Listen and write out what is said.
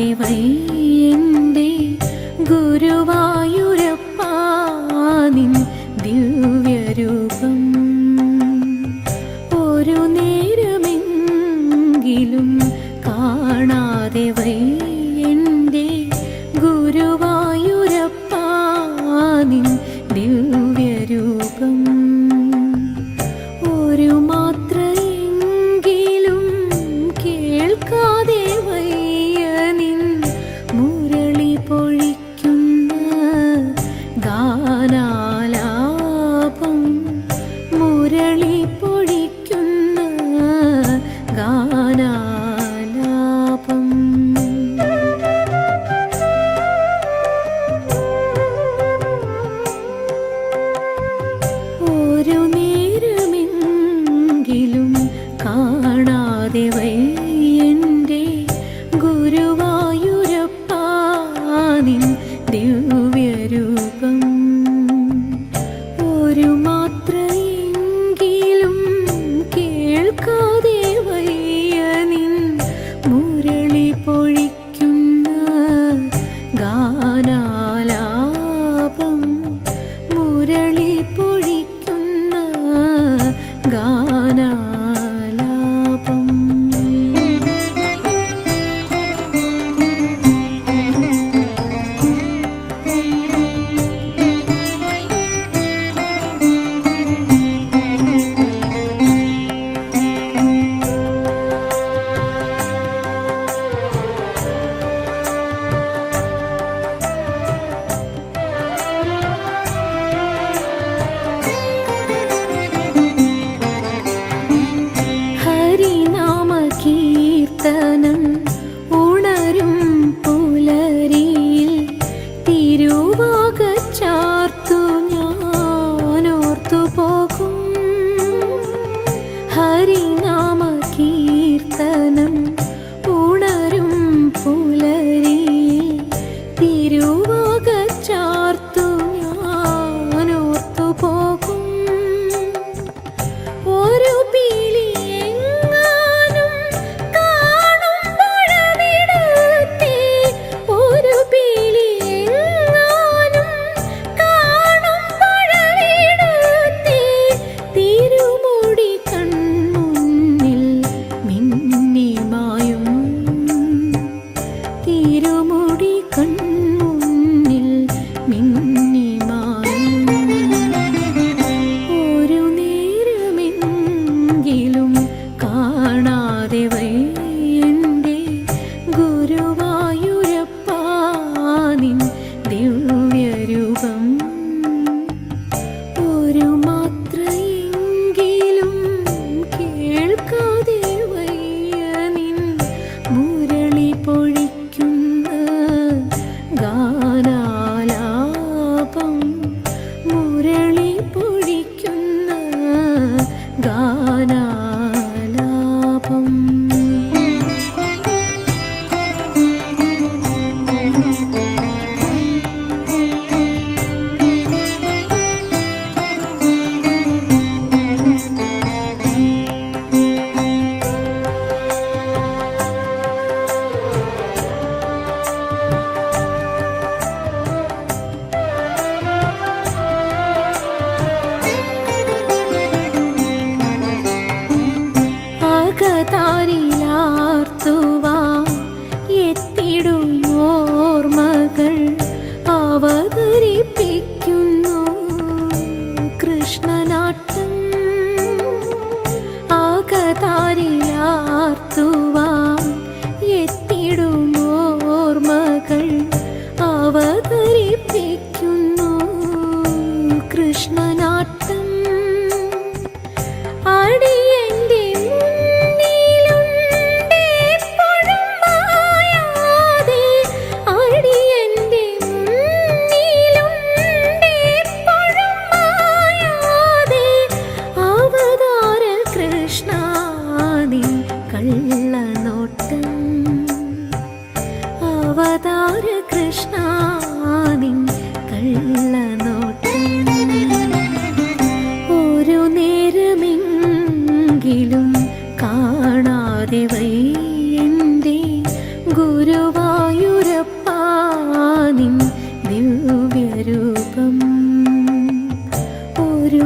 എൻ്റെ ഗുരുവായൂരപ്പാ നിൻ ദിവ്യരൂപം ഒരു നേരമെങ്കിലും കാണാതെ എൻ്റെ ഗുരുവായൂരപ്പാ നിൻ ദിവ്യരൂപം ഒരു മാത്രയെങ്കിലും കേൾക്കാതെ നിൻ മുരളി പൊഴിക്കുന്ന ഗാനാലാപം മുരളി പൊഴിക്കുന്ന ഗാനാലാപം ഒരു നേരമെങ്കിലും കാണാതെ എൻ്റെ ഗുരുവായൂരപ്പാ നിൻ ദിവ്യരൂപം ഒരു മാത്രയെങ്കിലും കേൾക്കാതെ നിൻ മുരളി പൊഴിക്കുന്ന ഗാനാലാപം മുരളി പൊഴിക്കുന്ന ഗാനാലാപം കീർത്തനം ഉണരും പുലരിയിൽ തിരുവാകച്ചാർത്തു ഞാനോർത്തു പോകും ഹരിനാമ കീർത്തനം ഉണരും പുലരിയിൽ തിരുവാകച്ചാർത്തു ഞാനോർത്തു പോകും ഒരു പീലി തിരുമുടി കൺമുന്നിൽ മിന്നിമായും ഒരു നേരമെങ്കിലും കാണാതെ എൻ്റെ ഗുരുവായൂരപ്പാ നിൻ ദിവ്യരൂപം ഒരു മാത്രയെങ്കിലും കേൾക്കാതെ നിൻ മുരളി പൊഴിക്കുന്ന ഗാനാലാപം മുരളി പൊഴിക്കുന്ന ഗാനാലാപം താരിലാർത്തുവാൻ എത്തിടും ഓർമ്മകൾ അവതരിപ്പിക്കുന്നു കൃഷ്ണനാട്ടം ആകതാരിലാർത്തുവാൻ എത്തിടും ഓർമ്മകൾ അവതരിപ്പിക്കുന്നു കൃഷ്ണനാട്ടം അടിയന്റെ മുന്നിലുണ്ടെപ്പോഴും മായാതെ അടിയന്റെ മുന്നിലുണ്ടെപ്പോഴും ദിവ്യരൂപം ഒരു